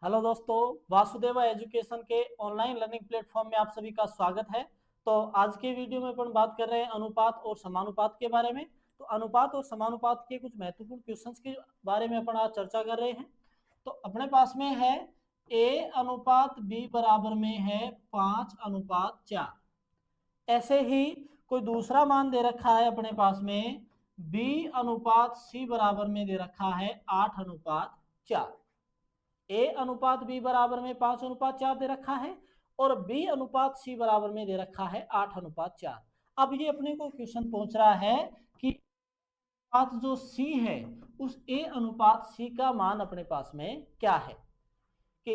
Hello दोस्तों, Vasudeva education के online learning platform में आप सभी का स्वागत है। तो आज के वीडियो में अपन बात कर रहे हैं अनुपात और समानुपात के बारे में। तो अनुपात और समानुपात के कुछ महत्वपूर्ण क्वेश्चंस के बारे में अपन आज चर्चा कर रहे हैं। तो अपने पास में है ए अनुपात बी बराबर में है 5:4। ऐसे ही कोई दूसरा मान दे रखा है अपने पास में बी अनुपात सी बराबर में दे रखा है 8:4। ए अनुपात बी बराबर में 5:4 दे रखा है और बी अनुपात सी बराबर में दे रखा है 8:4। अब ये अपने को क्वेश्चन पूछ रहा है कि अनुपात जो सी है उस ए अनुपात सी का मान अपने पास में क्या है। कि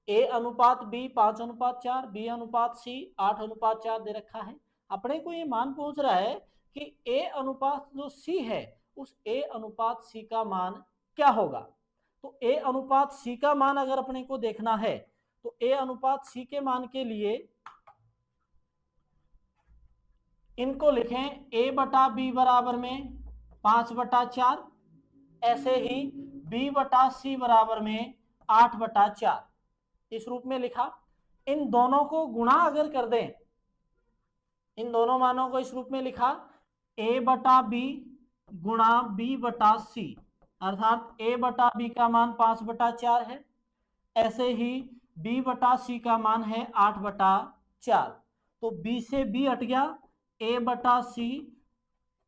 ए अनुपात बी 5:4, बी अनुपात सी 8:4 दे रखा है। अपने को ये मान पूछ रहा है कि ए अनुपात जो सी है उस ए अनुपात सी का मान क्या होगा। तो ए अनुपात सी का मान अगर अपने को देखना है तो ए अनुपात सी के मान के लिए इनको लिखें ए बटा बी बराबर में 5/4, ऐसे ही बी बटा सी बराबर में 8/4 इस रूप में लिखा। इन दोनों को गुणा अगर कर दें, इन दोनों मानों को इस रूप में लिखा ए बटा बी गुणा बी बटा सी, अर्थात ए बटा बी का मान 5/4 है, ऐसे ही बी बटा सी का मान है 8/4। तो बी से बी हट गया, ए बटा सी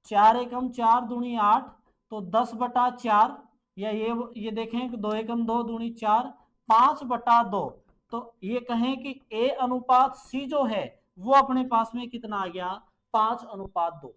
4 एकम 4 दूनी 8, तो 10/4, या ये देखें कि 2 एकम 2 दूनी 4, 5/2। तो ये कहें कि ए अनुपात सी जो है वो अपने पास में कितना आ गया, 5:2।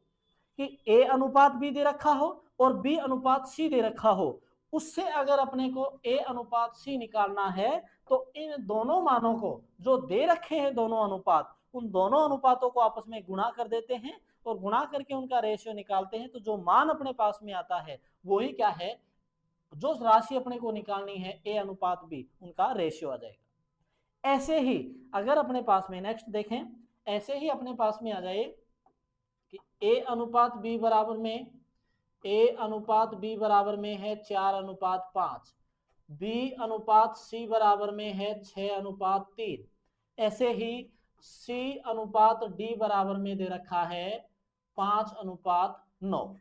कि ए अनुपात बी दे रखा हो और बी अनुपात सी दे रखा हो, उससे अगर अपने को ए अनुपात सी निकालना है तो इन दोनों मानों को जो दे रखे हैं दोनों अनुपात, उन दोनों अनुपातों को आपस में गुणा कर देते हैं और गुणा करके उनका रेशियो निकालते हैं। तो जो मान अपने पास में आता है वही क्या है, जो राशि अपने को निकालनी है ए अनुपात बी, उनका रेशियो आ जाएगा। ऐसे ही अगर अपने पास में नेक्स्ट देखें, ऐसे ही अपने पास में आ जाए कि ए अनुपात बी बराबर में, ए अनुपात बी बराबर में है 4:5, बी अनुपात सी बराबर में है 6:3, ऐसे ही सी अनुपात डी बराबर में दे रखा है 5:9।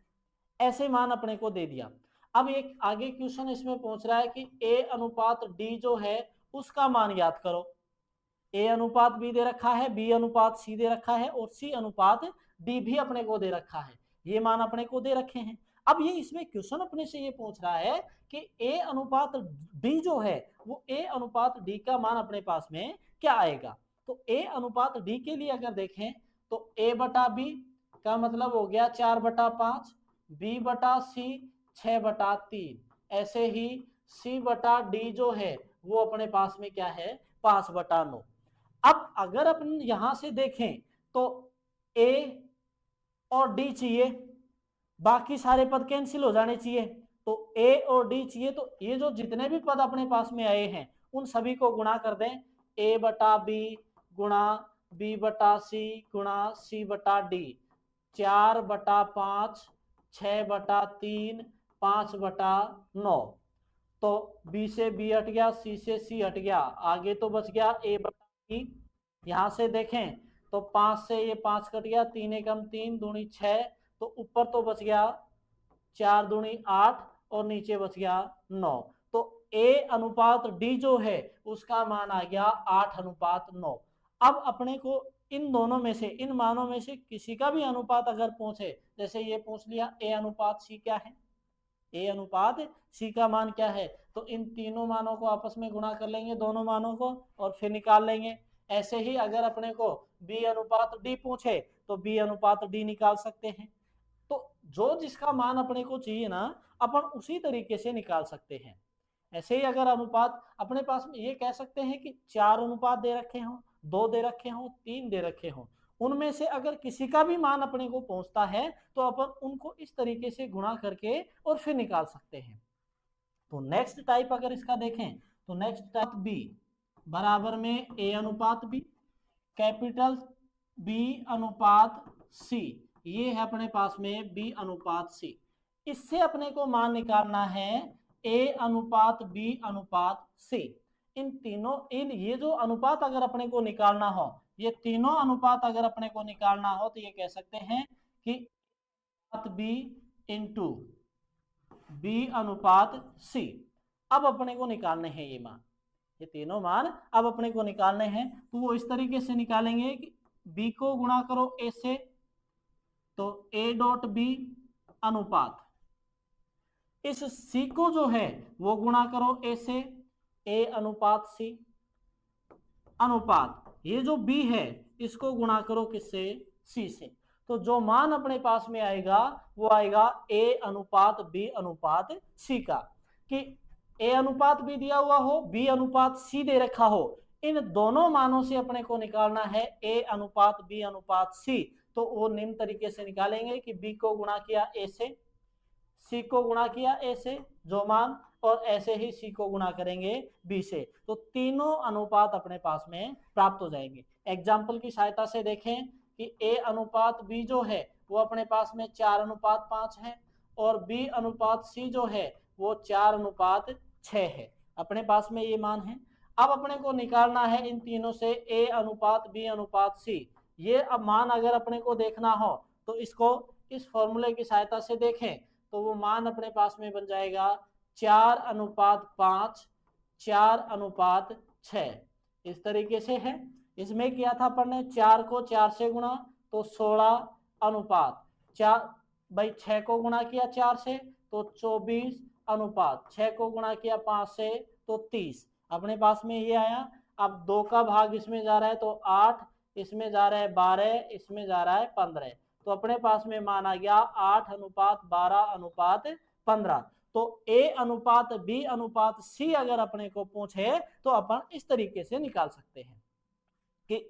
ऐसे मान अपने को दे दिया। अब एक आगे क्वेश्चन इसमें पूछ रहा है कि ए अनुपात डी जो है उसका मान याद करो। ए अनुपात बी दे रखा है, बी अनुपात सी दे रखा है और सी अनुपात डी भी अपने को दे रखा है। ये मान अपने को दे रखे हैं। अब ये इसमें क्वेश्चन अपने से ये पूछ रहा है कि ए अनुपात डी जो है वो ए अनुपात डी का मान अपने पास में क्या आएगा। तो ए अनुपात डी के लिए अगर देखें तो ए बटा बी का मतलब हो गया 4/5, बी बटा सी 6/3, ऐसे ही सी बटा डी जो है वो अपने पास में क्या है, 5/9। अब अगर अपन यहां से देखें तो ए और डी चाहिए, बाकी सारे पद कैंसिल हो जाने चाहिए। तो ए और डी चाहिए, तो ये जो जितने भी पद अपने पास में आए हैं उन सभी को गुणा कर दें। ए बटा बी गुणा बी बटा सी गुणा सी बटा डी, 4/5, 6/3, 5/9। तो बी से बी हट गया, सी से सी हट गया, आगे तो बच गया ए बटा बी। यहां से देखें तो 5 से ये 5 कट गया, 3 एकम 3 दूनी 6, तो ऊपर तो बच गया 4 दूनी 8 और नीचे बच गया 9। तो ए अनुपात डी जो है उसका मान आ गया 8:9। अब अपने को इन दोनों में से, इन मानों में से किसी का भी अनुपात अगर पूछे, जैसे ये पूछ लिया ए अनुपात सी क्या है, ए अनुपात सी का मान क्या है, तो इन तीनों मानों को आपस में गुणा कर लेंगे, दोनों मानों को, और फिर निकाल लेंगे। ऐसे ही अगर अपने को बी अनुपात डी पूछे तो बी अनुपात डी निकाल सकते हैं। तो जो जिसका मान अपने को चाहिए ना, अपन उसी तरीके से निकाल सकते हैं। ऐसे ही अगर अनुपात अपने पास में ये कह सकते हैं कि 4 अनुपात दे रखे हों, 2 दे रखे हों, 3 दे रखे हों, उनमें से अगर किसी का भी मान अपने को पहुंचता है तो अपन उनको इस तरीके से गुणा करके और फिर निकाल सकते हैं। तो नेक्स्ट टाइप अगर इसका देखें तो नेक्स्ट टाइप बी बराबर में ए अनुपात बी, कैपिटल बी अनुपात सी, ये है अपने पास में बी अनुपात सी। इससे अपने को मान निकालना है ए अनुपात बी अनुपात सी। इन तीनों ये जो अनुपात अगर अपने को निकालना हो, ये तीनों अनुपात अगर अपने को निकालना हो तो ये कह सकते हैं कि बी इंटू बी अनुपात सी। अब अपने को निकालने हैं ये मान, ये तीनों मान अब अपने को निकालने हैं। तो वो इस तरीके से निकालेंगे कि बी को गुणा करो ए से, तो ए डॉट बी अनुपात इस सी को जो है वो गुणा करो ए से, ए अनुपात सी अनुपात ये जो बी है इसको गुणा करो किससे, सी से। तो जो मान अपने पास में आएगा वो आएगा ए अनुपात बी अनुपात सी का, कि ए अनुपात बी दिया हुआ हो, बी अनुपात सी दे रखा हो, इन दोनों मानों से अपने को निकालना है ए अनुपात बी अनुपात सी। तो वो निम्न तरीके से निकालेंगे कि बी को गुणा किया ए से, सी को गुणा किया ए से जो मान, और ऐसे ही सी को गुणा करेंगे बी से, तो तीनों अनुपात अपने पास में प्राप्त हो जाएंगे। एग्जाम्पल की सहायता से देखें कि ए अनुपात बी जो है वो अपने पास में 4:5 है, और बी अनुपात सी जो है वो 4:6 है। अपने पास में ये मान है। अब अपने को निकालना है इन तीनों से ए अनुपात बी अनुपात सी। ये अब मान अगर अपने को देखना हो तो इसको इस फॉर्मूले की सहायता से देखें तो वो मान अपने पास में बन जाएगा 4:5 4:6। इस तरीके से है। इसमें किया था अपन ने 4 को 4 से गुणा तो 16 अनुपात 4 भाई 6 को गुणा किया 4 से तो 24 अनुपात 6 को गुणा किया 5 से तो 30 अपने पास में ये आया। अब 2 का भाग इसमें जा रहा है तो 8, इसमें जा रहा है 12, इसमें जा रहा है 15, तो अपने पास में मान आ गया 8:12:15। तो ए अनुपात बी अनुपात सी अगर अपने को पूछे तो अपन इस तरीके से निकाल सकते हैं कि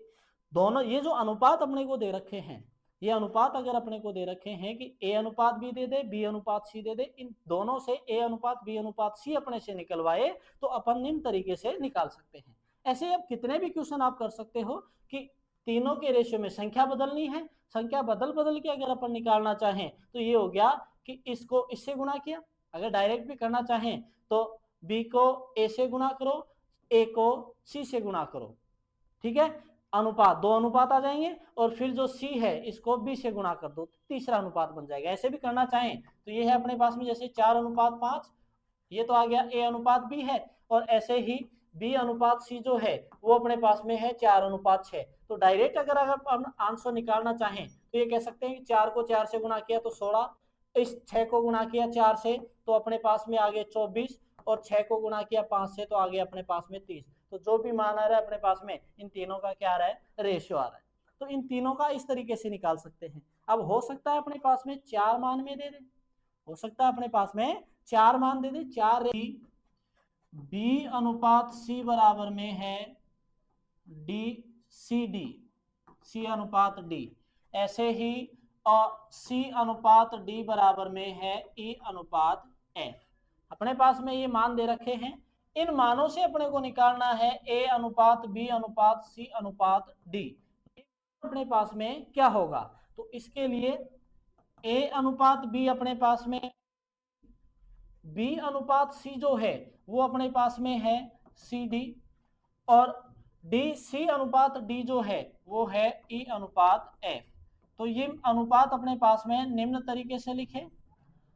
दोनों ये जो अनुपात अपने को दे रखे हैं, ये अनुपात अगर अपने को दे रखे हैं कि ए अनुपात बी दे दे, बी अनुपात सी दे दे, इन दोनों से ए अनुपात बी अनुपात सी अपने से निकलवाए तो अपन निम्न तरीके से निकाल सकते हैं। ऐसे अब कितने भी क्वेश्चन आप कर सकते हो कि तीनों के रेशियो में संख्या बदलनी है, संख्या बदल बदल के अगर अपन निकालना चाहें तो ये हो गया कि इसको इससे गुणा किया, अगर डायरेक्ट भी करना चाहें तो बी को ए से गुणा करो, ए को सी से गुणा करो, ठीक है, अनुपात 2 अनुपात आ जाएंगे, और फिर जो सी है इसको बी से गुणा कर दो, तीसरा अनुपात बन जाएगा। ऐसे भी करना चाहें तो ये है अपने पास में जैसे 4:5 ये तो आ गया ए अनुपात बी है, और ऐसे ही बी अनुपात सी जो है वो अपने पास में है 4:6। तो डायरेक्ट अगर आंसर निकालना चाहें तो ये कह सकते हैं कि 4 को 4 से गुणा किया तो 16, इस 6 को गुणा किया 4 से तो अपने पास में आ गए 24, और 6 को गुणा किया 5 से तो आ गया अपने पास में 30। तो जो भी मान आ रहा है अपने पास में इन तीनों का क्या आ रहा है, रेशियो आ रहा है। तो इन तीनों का इस तरीके से निकाल सकते हैं। अब हो सकता है अपने पास में 4 मान में दे दे, हो सकता है अपने पास में 4 मान दे दे, 4 बी अनुपात सी बराबर में है डी सी डी, सी अनुपात डी, ऐसे ही और सी अनुपात डी बराबर में है ई अनुपात एफ। अपने पास में ये मान दे रखे हैं, इन मानों से अपने को निकालना है ए अनुपात बी अनुपात सी अनुपात डी। अपने पास में क्या होगा, तो इसके लिए ए अनुपात बी अपने पास में, बी अनुपात सी जो है वो अपने पास में है सी डी, और डी सी अनुपात डी जो है वो है ई अनुपात एफ। तो ये अनुपात अपने पास में निम्न तरीके से लिखे।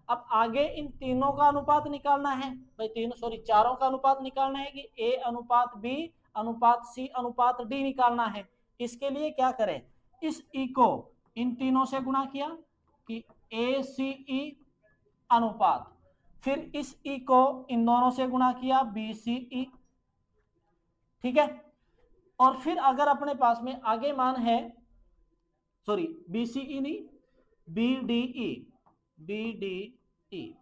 अब आगे इन तीनों का अनुपात निकालना है, भाई चारों का अनुपात निकालना है कि ए अनुपात बी अनुपात सी अनुपात डी निकालना है। इसके लिए क्या करें, इस ई को इन तीनों से गुणा किया कि ए सी ई अनुपात, फिर इस ई को इन दोनों से गुणा किया बी सी ई, ठीक है, और फिर अगर अपने पास में आगे मान है, सॉरी बी सी ई नहीं, B D E, B D E,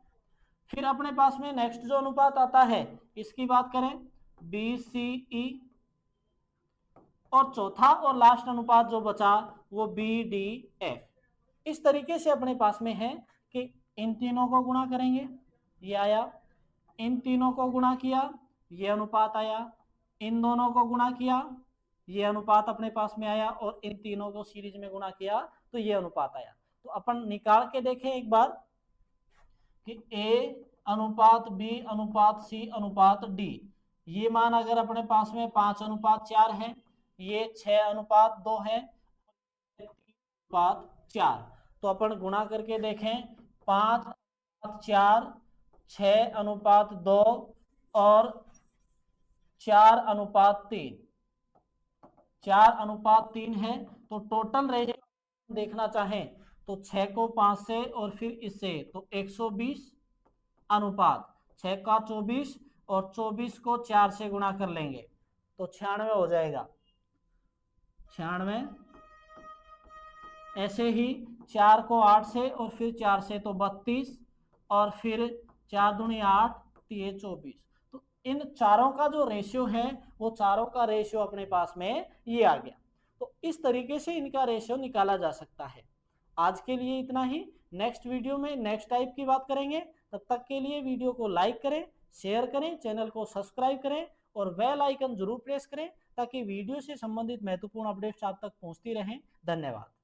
फिर अपने पास में नेक्स्ट जो अनुपात आता है इसकी बात करें बी सी ई, और चौथा और लास्ट अनुपात जो बचा वो बी डी एफ। इस तरीके से अपने पास में है कि इन तीनों को गुणा करेंगे, ये आया, इन तीनों को गुणा किया ये अनुपात आया, इन दोनों को गुणा किया ये अनुपात अपने पास में आया, और इन तीनों को सीरीज में गुणा किया तो ये अनुपात आया। तो अपन निकाल के देखें एक बार कि ए अनुपात बी अनुपात सी अनुपात डी, ये मान अगर अपने पास में 5:4 है, ये 6:2 है, 3:4, तो अपन गुणा करके देखें 5:4, 6:2 और 4:3, 4:3 है। तो टोटल रेशियो देखना चाहें तो 6 को 5 से और फिर इससे तो 120 अनुपात 6 का 24 और 24 को 4 से गुणा कर लेंगे तो 96 हो जाएगा, 96। ऐसे ही 4 को 8 से और फिर 4 से तो 32 और फिर 4 दूनी 8, ये 24। तो इन चारों का जो रेशियो है वो चारों का रेशियो अपने पास में ये आ गया। तो इस तरीके से इनका रेशियो निकाला जा सकता है। आज के लिए इतना ही। नेक्स्ट वीडियो में नेक्स्ट टाइप की बात करेंगे। तब तक के लिए वीडियो को लाइक करें, शेयर करें, चैनल को सब्सक्राइब करें और बेल आइकन जरूर प्रेस करें ताकि वीडियो से संबंधित महत्वपूर्ण अपडेट्स आप तक पहुंचती रहें। धन्यवाद।